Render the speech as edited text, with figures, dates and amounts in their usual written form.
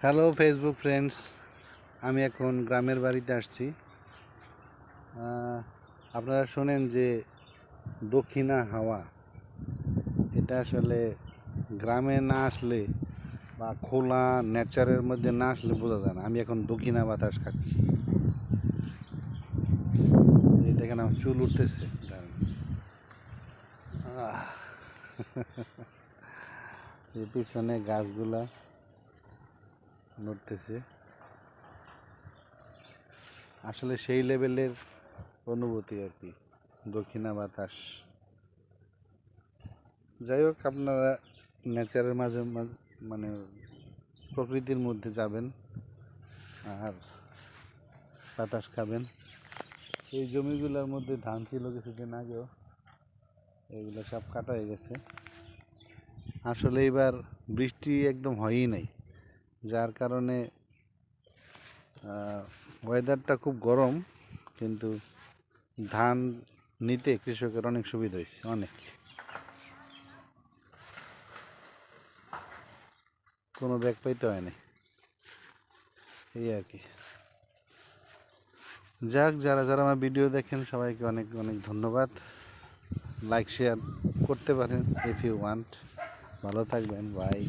Hello Facebook friends, আমি এখন গ্রামের বাড়িতে আসছি। আপনারা শোনেন যে দক্ষিণা হাওয়া, এটা আসলে গ্রামে না আসলে বা খোলা নেচারের মধ্যে না আসলে বোঝা যায় না। আমি এখন দক্ষিণা বাতাস খাচ্ছি। এই দেখেন আমার চুল উঠতেছে। এই পিছনে গাছগুলা নড়তেছে, আসলে সেই লেভেলের অনুভূতি আর কি, দক্ষিণা বাতাস। যাই হোক, আপনারা নেচারের মাঝে মানে প্রকৃতির মধ্যে যাবেন আর বাতাস খাবেন। এই জমিগুলোর মধ্যে ধান ছিল কিছুদিন আগেও, এগুলো সব কাটা হয়ে গেছে। আসলে এবার বৃষ্টি একদম হয়ই নাই, যার কারণে ওয়েদারটা খুব গরম, কিন্তু ধান নিতে কৃষকের অনেক সুবিধা হয়েছে, অনেক। কোনো ব্যাগ পাইতে হয় না, এই আর কি। যাক, যারা যারা আমার ভিডিও দেখেন সবাইকে অনেক অনেক ধন্যবাদ। লাইক শেয়ার করতে পারেন ইফ ইউ ওয়ান্ট। ভালো থাকবেন, বাই।